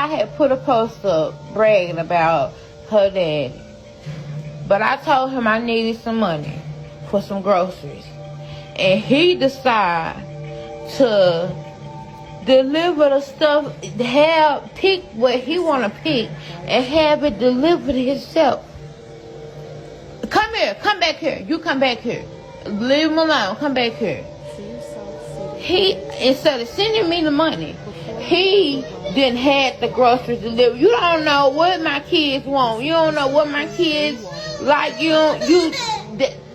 I had put a post up bragging about her daddy. But I told him I needed some money for some groceries. And he decided to deliver the stuff, pick what he want to pick and have it delivered himself. Come here, come back here. You come back here. Leave him alone, come back here. He, instead of sending me the money, he then had the groceries delivered. You don't know what my kids want. You don't know what my kids like.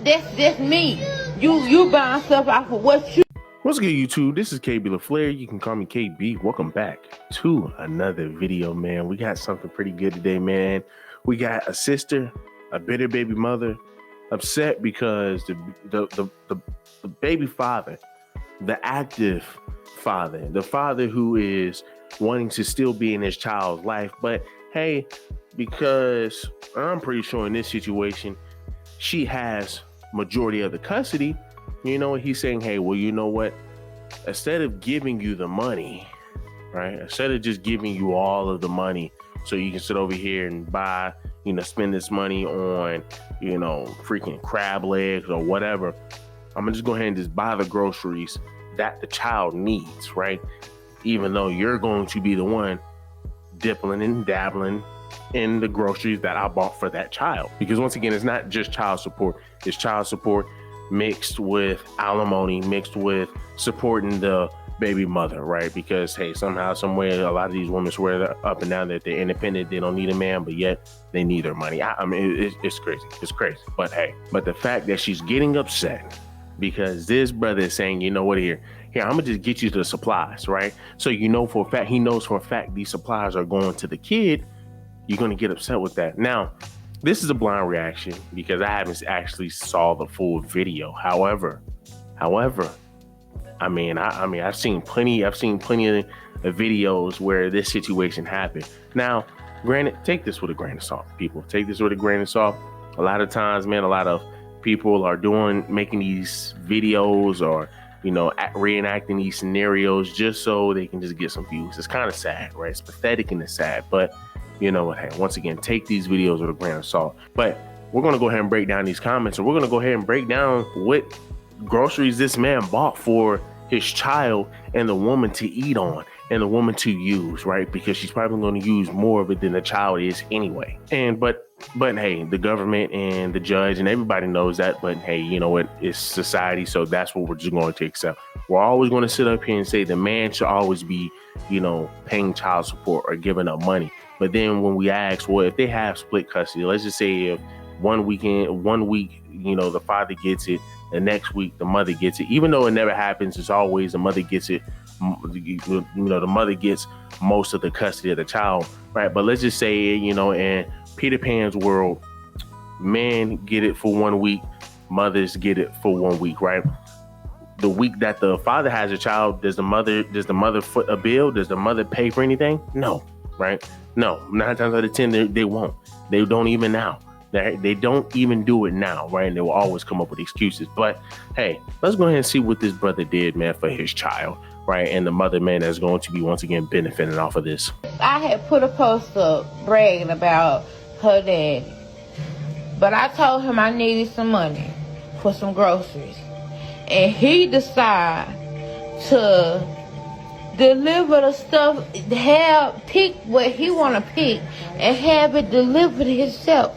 That's me. You buying stuff off of what you. What's good, YouTube? This is KB LaFleur. You can call me KB. Welcome back to another video, man. We got something pretty good today, man. We got a sister, a bitter baby mother, upset because the baby father, the active father, the father who is wanting to still be in his child's life, but hey, because I'm pretty sure in this situation, she has majority of the custody. You know, he's saying, hey, well, you know what? Instead of giving you the money, right? Instead of just giving you all of the money so you can sit over here and buy, spend this money on, freaking crab legs or whatever, I'm gonna just go ahead and just buy the groceries that the child needs, right? Even though you're going to be the one dipping and dabbling in the groceries that I bought for that child. Because once again, it's not just child support. It's child support mixed with alimony, mixed with supporting the baby mother, right? Because hey, somehow, somewhere, a lot of these women swear up and down that they're independent, they don't need a man, but yet they need their money. I mean, it's crazy. It's crazy. But hey, but the fact that she's getting upset because this brother is saying, you know what, here, I'm gonna just get you the supplies, right? So he knows for a fact these supplies are going to the kid. You're gonna get upset with that. Now, this is a blind reaction because I haven't actually saw the full video. However, I've seen plenty of videos where this situation happened. Now, granted, take this with a grain of salt, people. Take this with a grain of salt. A lot of times, man, a lot of people are making these videos or, reenacting these scenarios just so they can just get some views. It's kind of sad, right? It's pathetic and it's sad, but you know what? Hey, once again, take these videos with a grain of salt. But we're going to go ahead and break down these comments, and we're going to go ahead and break down what groceries this man bought for his child and the woman to eat on and the woman to use, right? Because she's probably going to use more of it than the child is anyway. And but hey, the government and the judge and everybody knows that. But hey, you know what? It's society, so that's what we're just going to accept. We're always going to sit up here and say the man should always be, paying child support or giving up money. But then when we ask, well, if they have split custody, let's just say if one week, the father gets it, the next week the mother gets it. Even though it never happens, it's always the mother gets it. The mother gets most of the custody of the child, right? But let's just say, in Peter Pan's world, men get it for 1 week, mothers get it for 1 week, right? The week that the father has a child, does the mother foot a bill? Does the mother pay for anything? No, right? No, 9 times out of 10, they won't. They don't even now. They don't even do it now, right? And they will always come up with excuses. But hey, let's go ahead and see what this brother did, man, for his child, right? And the mother, man, that's going to be once again benefiting off of this. I had put a post up bragging about her daddy. But I told him I needed some money for some groceries. And he decided to deliver the stuff, pick what he want to pick and have it delivered himself.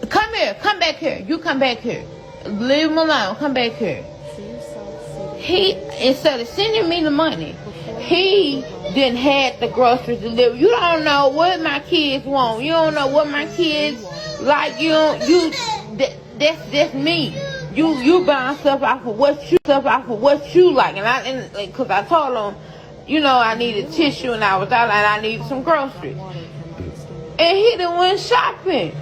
Come here, come back here. You come back here. Leave him alone, come back here. He, instead of sending me the money, he then had the groceries delivered. You don't know what my kids want. You don't know what my kids like. That's me. You buying stuff off of what you like, and because I told him, I needed tissue and I was out and I needed some groceries, and he done went shopping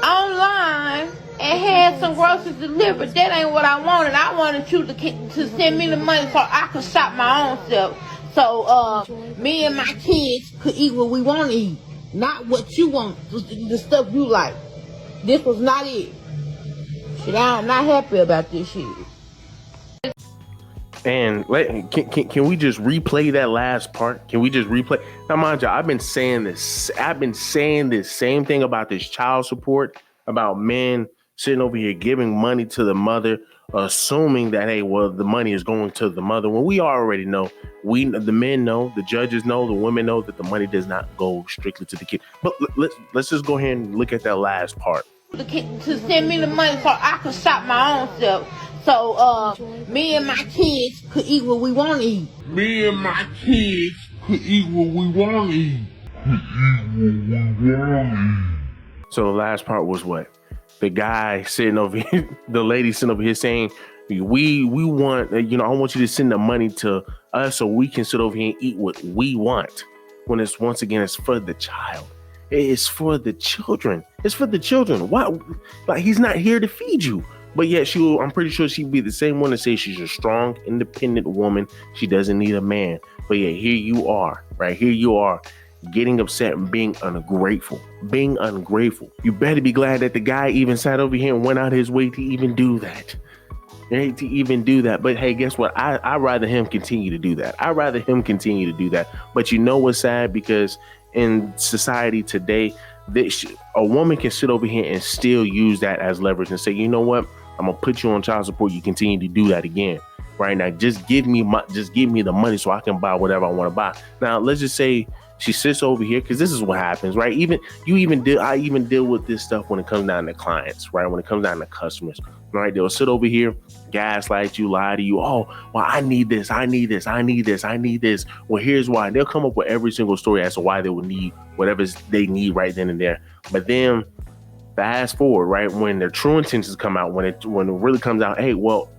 online and had some groceries delivered. That ain't what I wanted. I wanted you to send me the money so I could shop my own stuff, so me and my kids could eat what we want to eat, not what you want, the stuff you like. This was not it. I'm not happy about this shit. And can we just replay that last part? Can we just replay? Now, mind you, I've been saying this. I've been saying this same thing about this child support, about men sitting over here giving money to the mother, assuming that, hey, well, the money is going to the mother. When we already know, the men know, the judges know, the women know that the money does not go strictly to the kid. But let's just go ahead and look at that last part. To send me the money so I could shop my own stuff. So me and my kids could eat what we want to eat. Me and my kids could eat what we want to eat. So the last part was what? The guy sitting over here, the lady sitting over here saying, we want, I want you to send the money to us so we can sit over here and eat what we want. When it's, once again, it's for the child. It's for the children. It's for the children. Why? Like, he's not here to feed you. But yet I'm pretty sure she'd be the same one to say she's a strong, independent woman. She doesn't need a man. But yeah, here you are, right? Here you are getting upset and being ungrateful. You better be glad that the guy even sat over here and went out his way to even do that. But hey, guess what? I'd rather him continue to do that. But you know what's sad? Because in society today, a woman can sit over here and still use that as leverage and say, you know what? I'm gonna put you on child support. You continue to do that again. Right now, just give me the money so I can buy whatever I want to buy. Now, let's just say she sits over here, because this is what happens, right? I even deal with this stuff when it comes down to clients, right? When it comes down to customers, right? They'll sit over here, gaslight you, lie to you. Oh, well, I need this. Well, here's why. They'll come up with every single story as to why they would need whatever they need right then and there. But then fast forward, right? When their true intentions come out, when it really comes out, hey, well,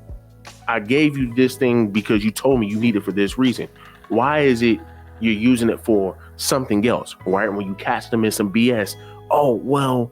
I gave you this thing because you told me you need it for this reason. Why is it you're using it for something else, right? When you catch them in some BS, oh, well,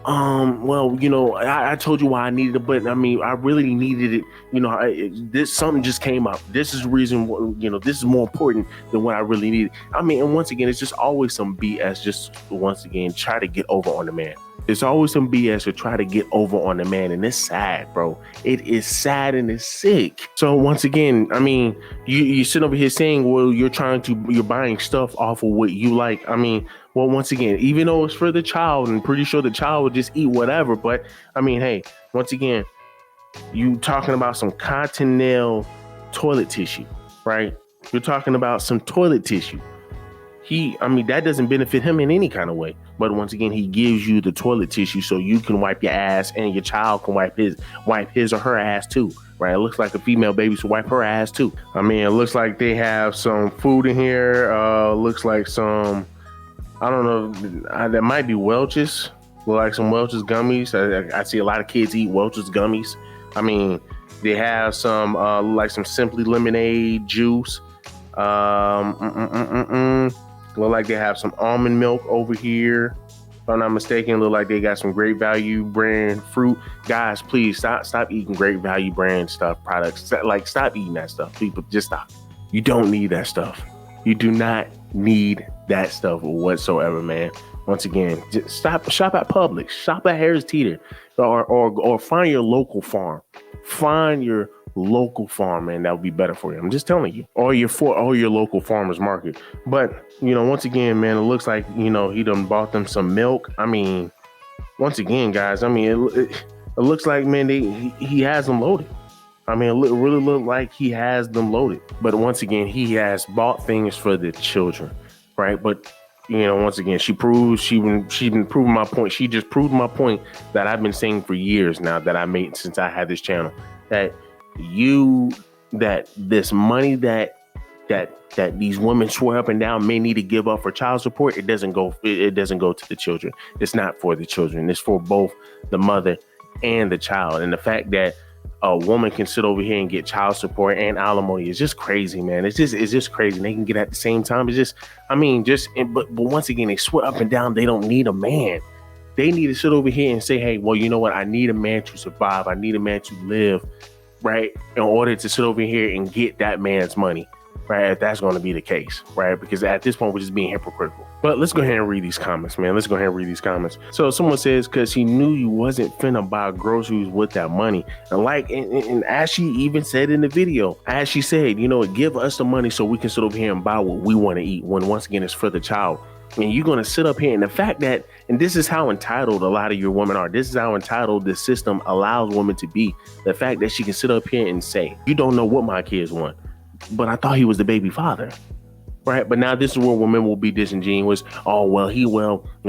I told you why I needed it, but I mean, I really needed it. Something just came up. This is the reason, this is more important than what I really needed. I mean, and once again, it's just always some BS, just once again, try to get over on the man. It's always some BS to try to get over on the man. And it's sad, bro. It is sad and it's sick. So once again, I mean, you sit over here saying, well, you're buying stuff off of what you like. I mean, well, once again, even though it's for the child, and pretty sure the child would just eat whatever. But I mean, hey, once again, you talking about some Cottonelle toilet tissue, right? You're talking about some toilet tissue. That doesn't benefit him in any kind of way. But once again, he gives you the toilet tissue so you can wipe your ass and your child can wipe his or her ass too, right? It looks like a female baby should wipe her ass too. I mean, it looks like they have some food in here. Looks like some, I don't know, that might be Welch's. Look like some Welch's gummies. I see a lot of kids eat Welch's gummies. I mean, they have some like some Simply Lemonade juice. Look like they have some almond milk over here. If I'm not mistaken, look like they got some Great Value brand fruit. Guys, please stop eating Great Value brand stuff, products. Like, stop eating that stuff. People, just stop. You don't need that stuff. You do not need that stuff whatsoever, man. Once again, just shop at Publix, shop at Harris Teeter, or find your local farm. Find your local farm, man. That would be better for you. I'm just telling you. Or your local farmer's market. But once again, man, it looks like he done bought them some milk. I mean, once again, guys, I mean, it looks like, man, he has them loaded. I mean, it really look like he has them loaded. But once again, he has bought things for the children, right? But once again, she's been proving my point. She just proved my point that I've been saying for years now, that I made since I had this channel, that this money that these women swear up and down may need to give up for child support, it doesn't go to the children. It's not for the children. It's for both the mother and the child. And the fact that a woman can sit over here and get child support and alimony is just crazy, man. It's just crazy. They can get at the same time. It's just, but once again, they swear up and down they don't need a man. They need to sit over here and say, hey, well, you know what? I need a man to survive. I need a man to live, right? In order to sit over here and get that man's money. right? If that's going to be the case, right? Because at this point, we're just being hypocritical. But let's go ahead and read these comments, man. Let's go ahead and read these comments. So someone says, because he knew you wasn't finna buy groceries with that money. And as she even said in the video, as she said, give us the money so we can sit over here and buy what we want to eat, when once again, it's for the child. And you're going to sit up here, and the fact that, and this is how entitled a lot of your women are. This is how entitled the system allows women to be. The fact that she can sit up here and say, you don't know what my kids want, but I thought he was the baby father. Right. But now this is where women will be disingenuous. Oh, well,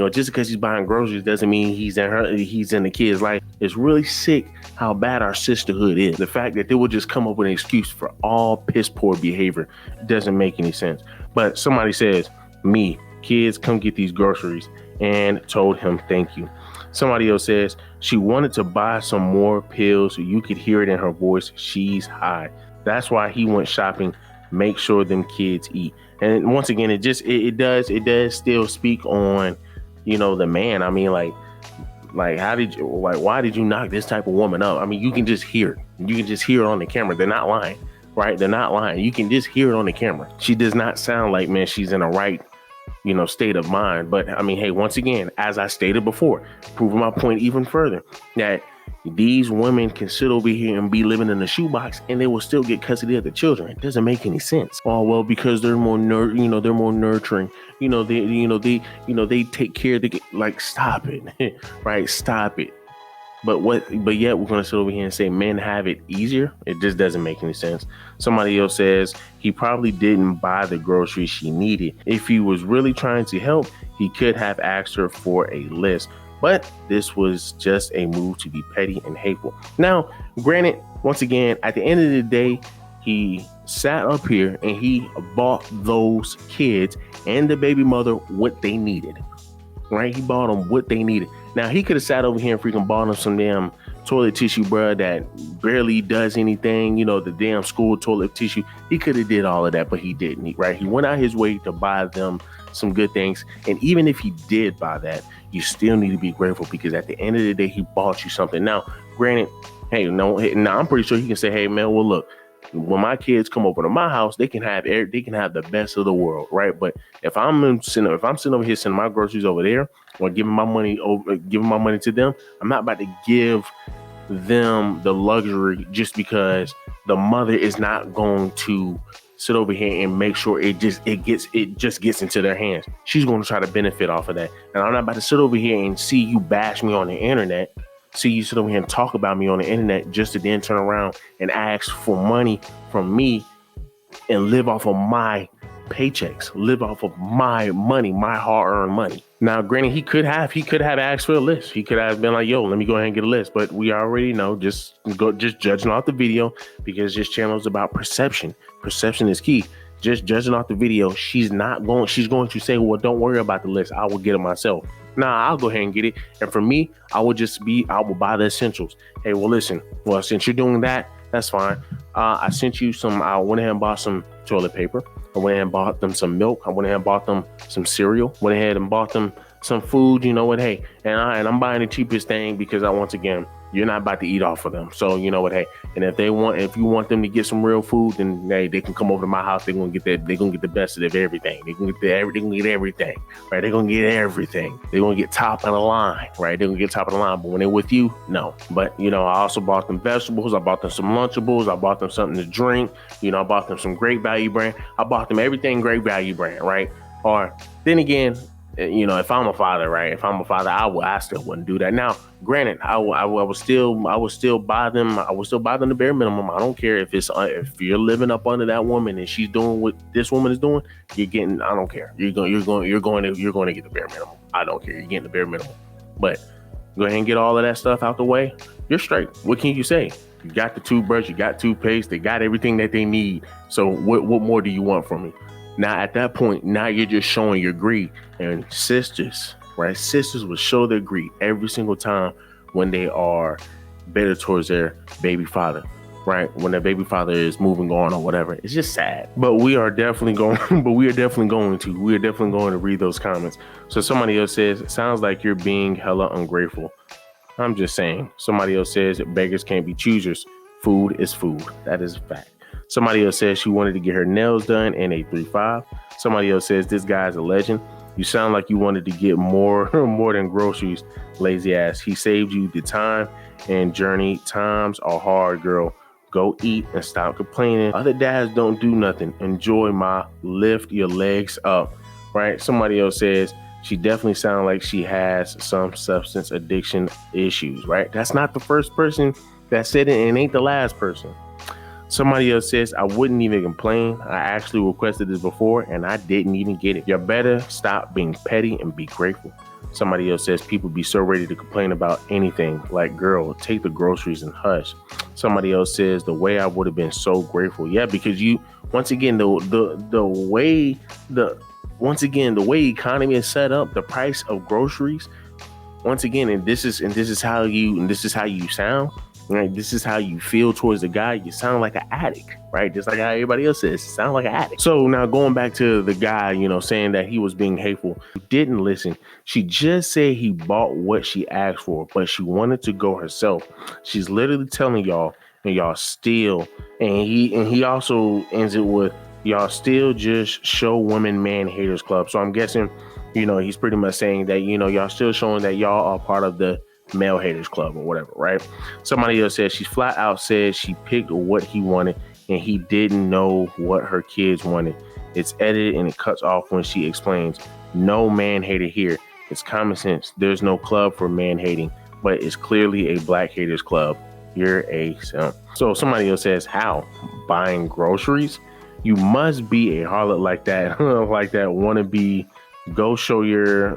just because he's buying groceries doesn't mean he's in the kid's life. It's really sick how bad our sisterhood is. The fact that they will just come up with an excuse for all piss poor behavior doesn't make any sense. But somebody says, me, kids, come get these groceries, and told him thank you. Somebody else says she wanted to buy some more pills so you could hear it in her voice. She's high. That's why he went shopping. Make sure them kids eat. And once again, it does still speak on, the man. I mean, why did you knock this type of woman up? I mean, you can just hear it. You can just hear it on the camera. They're not lying, right? They're not lying. You can just hear it on the camera. She does not sound like, man, she's in a right, state of mind. But I mean, hey, once again, as I stated before, proving my point even further, that these women can sit over here and be living in a shoebox and they will still get custody of the children. It doesn't make any sense. Oh, well, because they're more they're more nurturing. They take care of stop it. Right? Stop it. But yet we're going to sit over here and say men have it easier. It just doesn't make any sense. Somebody else says he probably didn't buy the groceries she needed. If he was really trying to help, he could have asked her for a list. But this was just a move to be petty and hateful. Now, granted, once again, at the end of the day, he sat up here and he bought those kids and the baby mother what they needed. Right? He bought them what they needed. Now, he could have sat over here and freaking bought them some damn toilet tissue, bro, that barely does anything. The damn school toilet tissue. He could have did all of that, but he didn't. Right? He went out his way to buy them some good things. And even if he did buy that, you still need to be grateful, because at the end of the day, he bought you something. Now, granted, now I'm pretty sure he can say, hey, man, well, look, when my kids come over to my house, they can have the best of the world, right? But if I'm sitting over here sending my groceries over there, or giving my money to them, I'm not about to give them the luxury just because the mother is not going to sit over here and make sure it just gets into their hands. She's going to try to benefit off of that. And I'm not about to sit over here and see you bash me on the internet, see you sit over here and talk about me on the internet just to then turn around and ask for money from me and live off of my paychecks, live off of my money, my hard-earned money. Now, granted, he could have asked for a list. He could have been like, yo, let me go ahead and get a list. But we already know, just judging off the video, because this channel is about perception. Perception is key. Just judging off the video, she's going to say, well, don't worry about the list. I will get it myself. Nah, I'll go ahead and get it. And for me, I will buy the essentials. Hey, well, listen, since you're doing that, that's fine. I sent you I went ahead and bought some toilet paper. I went ahead and bought them some milk. I went ahead and bought them some cereal. Went ahead and bought them some food. You know what? Hey, and I'm buying the cheapest thing because once again, you're not about to eat off of them. So you know what? Hey, and if you want them to get some real food, then hey, they can come over to my house. They're gonna get the best of everything. They can get everything. Right? They're gonna get everything. They're gonna get top of the line. Right? They're gonna get top of the line. But when they're with you, no. But I also bought them vegetables. I bought them some Lunchables. I bought them something to drink. I bought them some Great Value brand. I bought them everything Great Value brand. Right? Or then again, if I'm a father, right? If I'm a father, I still wouldn't do that. Now, granted, I would still buy them. I would still buy them the bare minimum. I don't care if you're living up under that woman and she's doing what this woman is doing. I don't care. You're going to get the bare minimum. I don't care. You're getting the bare minimum. But go ahead and get all of that stuff out the way. You're straight. What can you say? You got the toothbrush. You got toothpaste. They got everything that they need. So what more do you want from me? Now, at that point, now you're just showing your greed. And sisters, right? Sisters will show their greed every single time when they are better towards their baby father, right? When their baby father is moving on or whatever. It's just sad. But we are definitely going to read those comments. So somebody else says, it sounds like you're being hella ungrateful. I'm just saying. Somebody else says, beggars can't be choosers. Food is food. That is a fact. Somebody else says she wanted to get her nails done in a 3.5. Somebody else says this guy's a legend. You sound like you wanted to get more than groceries, lazy ass. He saved you the time and journey. Times are hard, girl. Go eat and stop complaining. Other dads don't do nothing. Enjoy my lift your legs up, right? Somebody else says she definitely sounds like she has some substance addiction issues, right? That's not the first person that said it and ain't the last person. Somebody else says, I wouldn't even complain. I actually requested this before and I didn't even get it. You better stop being petty and be grateful. Somebody else says, people be so ready to complain about anything. Like, girl, take the groceries and hush. Somebody else says, the way I would have been so grateful. Yeah, because you, once again, the way economy is set up, the price of groceries, once again, and this is how you sound. Right, this is how you feel towards the guy. You sound like an addict, right? Just like how everybody else says, sound like an addict. So now going back to the guy, saying that he was being hateful, didn't listen. She just said he bought what she asked for, but she wanted to go herself. She's literally telling y'all, and y'all still, and he also ends it with, y'all still just show women man haters club. So I'm guessing, he's pretty much saying that, y'all still showing that y'all are part of the male haters club or whatever, right? Somebody else says she flat out said she picked what he wanted and he didn't know what her kids wanted. It's edited and it cuts off when she explains, no man hater here. It's common sense. There's no club for man hating, but it's clearly a black haters club. You're a simp. So somebody else says, how? Buying groceries? You must be a harlot like that, like that wannabe. Go show your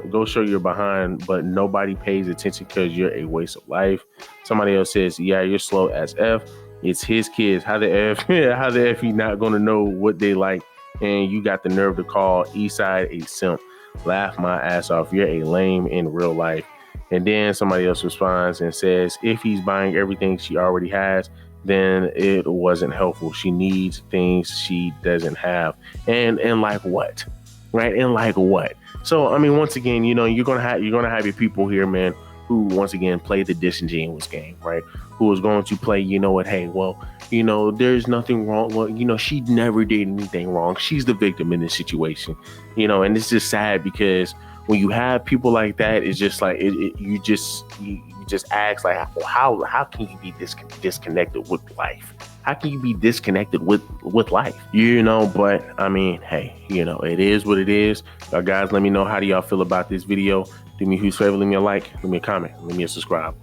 behind, but nobody pays attention because you're a waste of life. Somebody else says, yeah, you're slow as F. It's his kids. How the F he not gonna know what they like? And you got the nerve to call Eastside a simp. Laugh my ass off. You're a lame in real life. And then somebody else responds and says, if he's buying everything she already has, then it wasn't helpful. She needs things she doesn't have. And like what? Right? And like what? So, I mean, once again, you're gonna have your people here, man, who once again play the disingenuous game, right? Who is going to play, hey, well, there's nothing wrong. Well, she never did anything wrong. She's the victim in this situation, and it's just sad because when you have people like that, it's just like you just ask like, well, how can you be disconnected with life? How can you be disconnected with life? But I mean, hey, it is what it is. Guys, let me know, how do y'all feel about this video? Do me a huge favor, leave me a like, leave me a comment, leave me a subscribe.